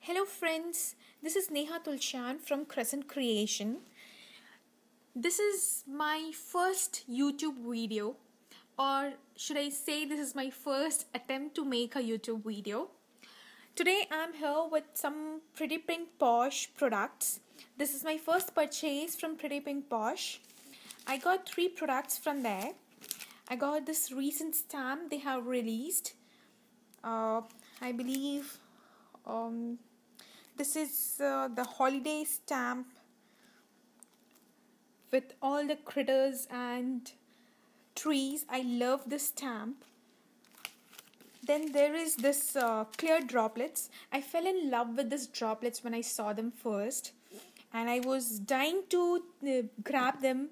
Hello friends, this is Neha Tulshan from Crescent Creation. This is my first YouTube video, or should I say this is my first attempt to make a YouTube video. Today I'm here with some Pretty Pink Posh products. This is my first purchase from Pretty Pink Posh. I got 3 products from there. I got this recent stamp they have released. I believe this is the holiday stamp with all the critters and trees. I love this stamp. Then there is this clear droplets. I fell in love with these droplets when I saw them first, and I was dying to grab them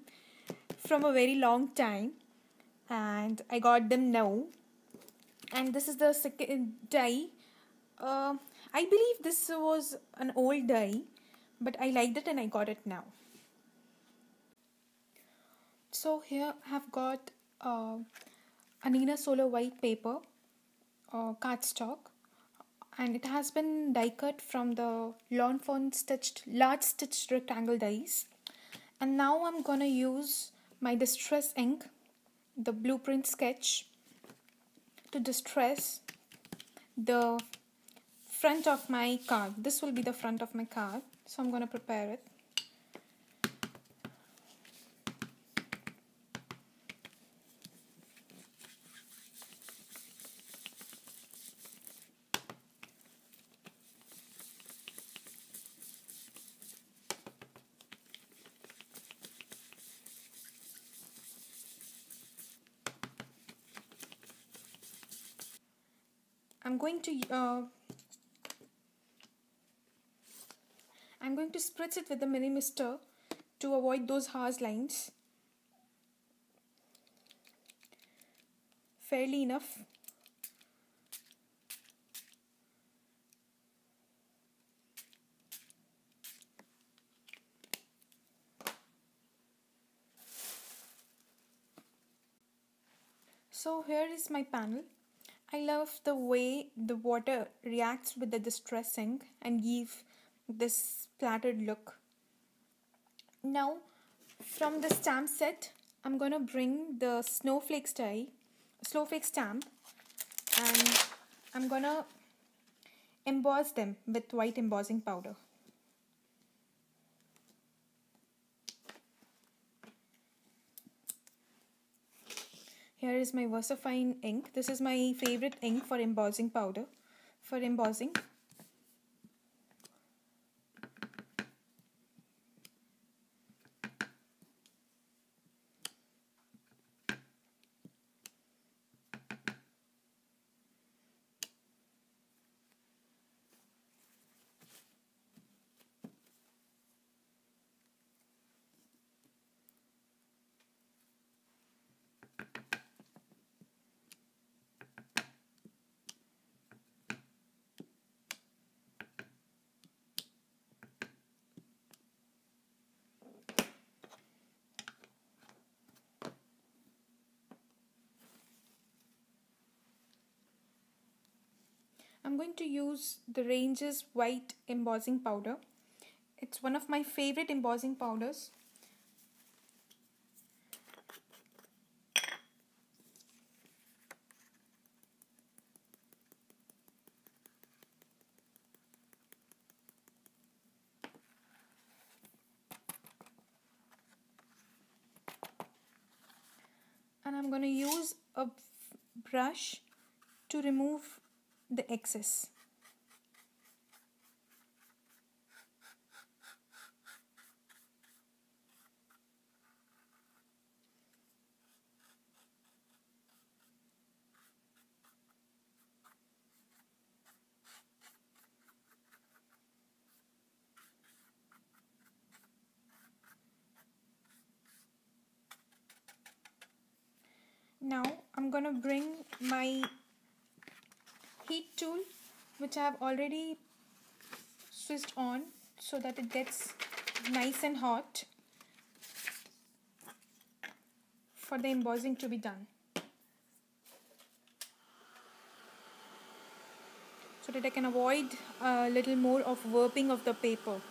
from a very long time, and I got them now. And this is the second die. I believe this was an old die, but I liked it and I got it now. So here I have got a Neenah Solar White paper, cardstock, and it has been die cut from the Fawn large stitched rectangle dies. And now I'm gonna use my distress ink, the blueprint sketch, to distress the front of my card. This will be the front of my card, so I'm going to prepare it. I'm going to spritz it with the mini mister to avoid those harsh lines. Fairly enough. So here is my panel. I love the way the water reacts with the distress ink and give this splattered look. Now from the stamp set, I'm gonna bring the snowflake stamp, and I'm gonna emboss them with white embossing powder. Here is my VersaFine ink. This is my favorite ink for embossing powder, for embossing. I'm going to use the Range's white embossing powder. It's one of my favorite embossing powders. And I'm going to use a brush to remove the excess. Now I'm gonna bring my heat tool, which I have already switched on so that it gets nice and hot for the embossing to be done. so that I can avoid a little more of warping of the paper.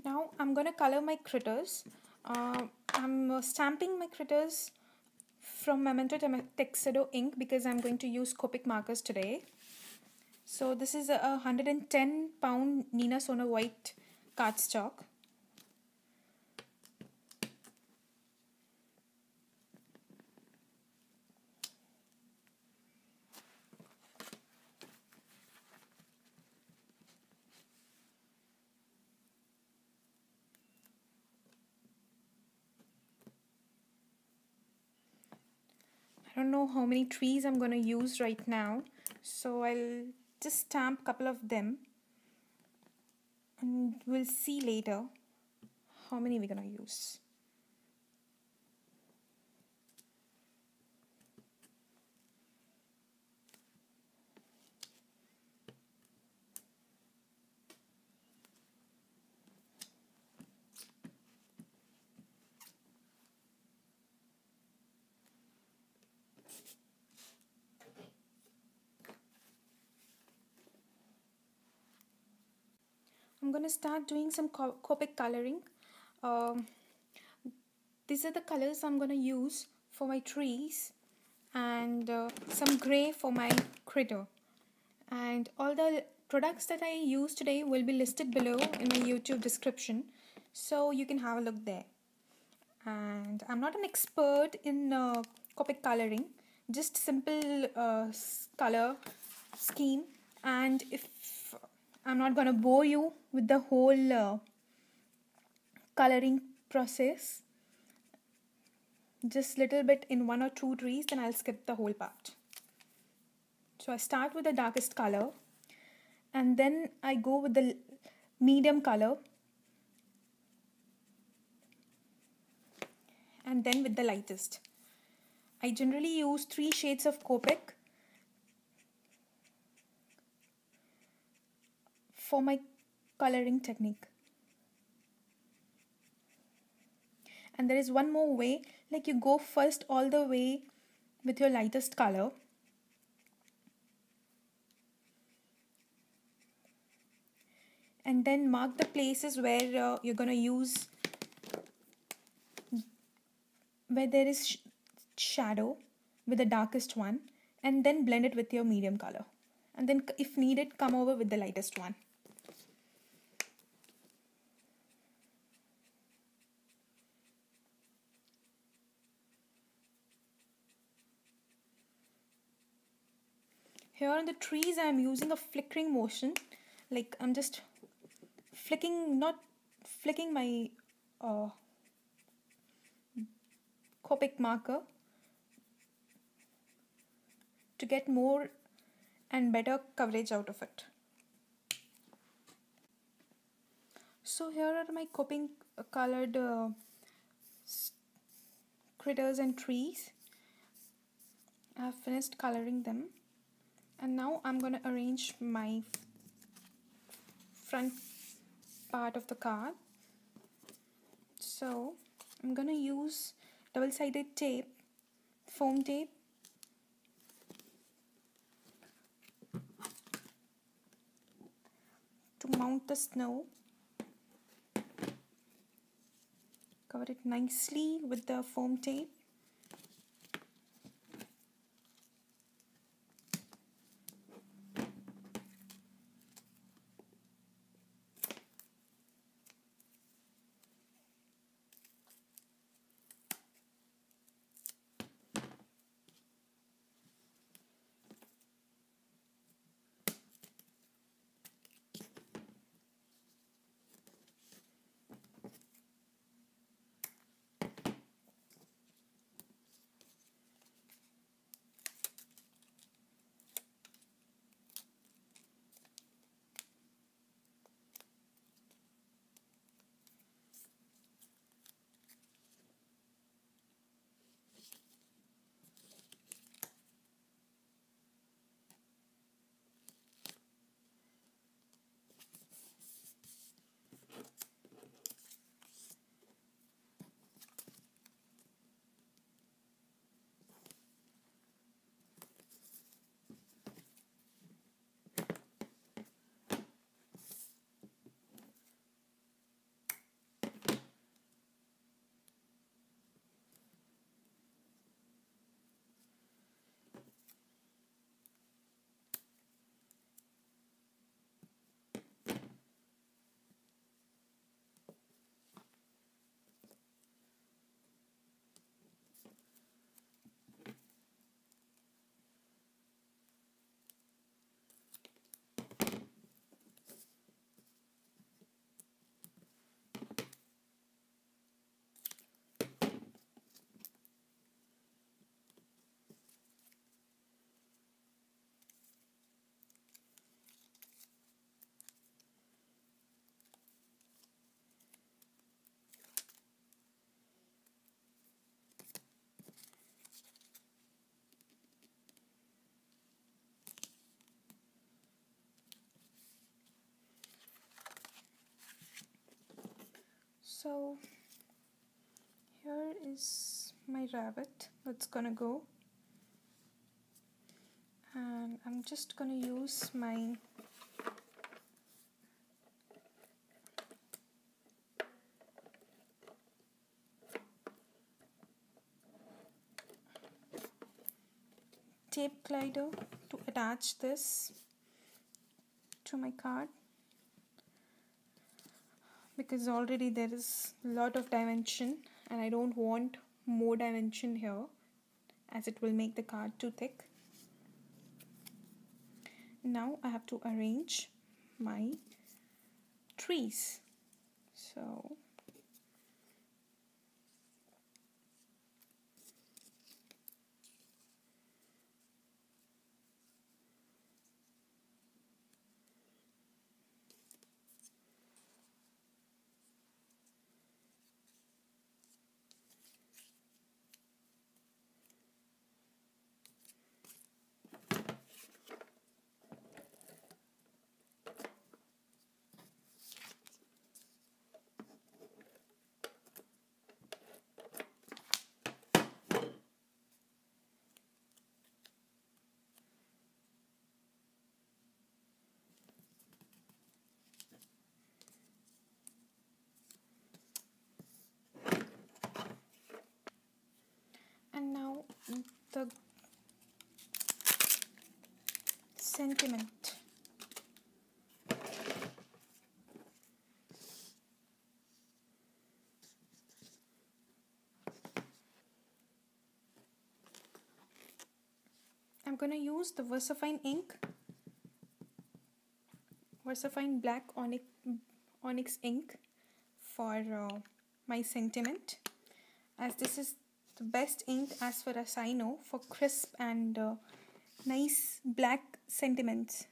Now I'm gonna color my critters. I'm stamping my critters from Memento Texedo ink because I'm going to use Copic Markers today. So this is a 110-pound Neenah Sona white cardstock. I don't know how many trees I'm going to use right now, so I'll just stamp a couple of them and we'll see later how many we're going to use. I'm going to start doing some Copic coloring. These are the colors I'm going to use for my trees, and some grey for my critter. And all the products that I use today will be listed below in my YouTube description, so you can have a look there. And I'm not an expert in Copic coloring, just simple color scheme. And if I'm not gonna bore you with the whole coloring process, just little bit in one or two trees, then I'll skip the whole part. So I start with the darkest color and then I go with the medium color and then with the lightest. I generally use 3 shades of Copic for my coloring technique. And there is one more way, like you go first all the way with your lightest color, and then mark the places where you're gonna use, where there is shadow with the darkest one, and then blend it with your medium color, and then if needed come over with the lightest one. Here on the trees I am using a flickering motion, like I'm just flicking, not flicking my Copic marker to get more and better coverage out of it. So here are my Copic colored critters and trees. I have finished coloring them, and now I'm going to arrange my front part of the card. So I'm going to use double-sided tape, foam tape, to mount the snow. Cover it nicely with the foam tape. So here is my rabbit that's gonna go, and I'm just gonna use my tape glider to attach this to my card, because already there is a lot of dimension and I don't want more dimension here, as it will make the card too thick. Now I have to arrange my trees. So and now the sentiment. I'm gonna use the VersaFine ink, VersaFine black Onyx ink for my sentiment, as this is the best ink as far as I know for crisp and nice black sentiments.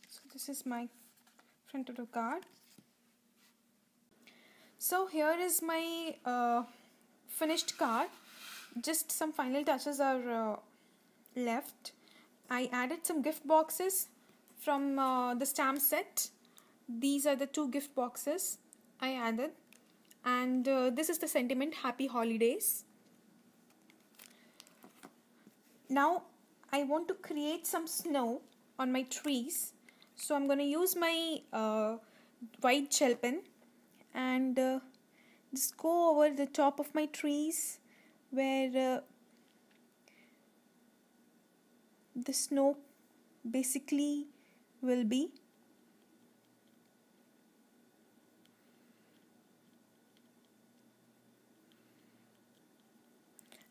So this is my front of the card. So here is my finished card. Just some final touches are left. I added some gift boxes from the stamp set. These are the 2 gift boxes I added, and this is the sentiment, happy holidays. Now I want to create some snow on my trees, so I'm going to use my white gel pen and just go over the top of my trees where the snow basically will be.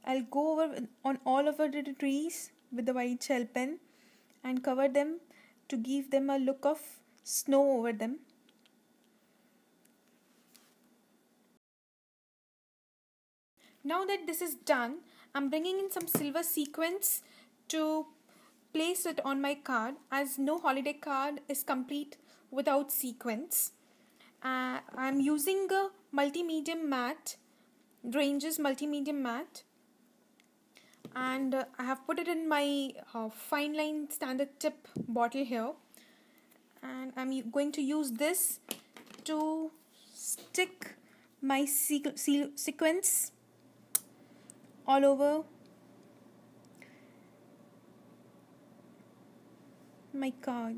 I'll go over on all over the trees with the white gel pen and cover them to give them a look of snow over them. Now that this is done, I'm bringing in some silver sequins to place it on my card, as no holiday card is complete without sequins. I'm using a multi-medium matte, Ranges multi-medium matte, and I have put it in my fine line standard tip bottle here, and I'm going to use this to stick my sequins all over my card.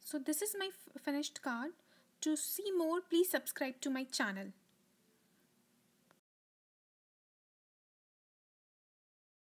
So this is my finished card. To see more, please subscribe to my channel.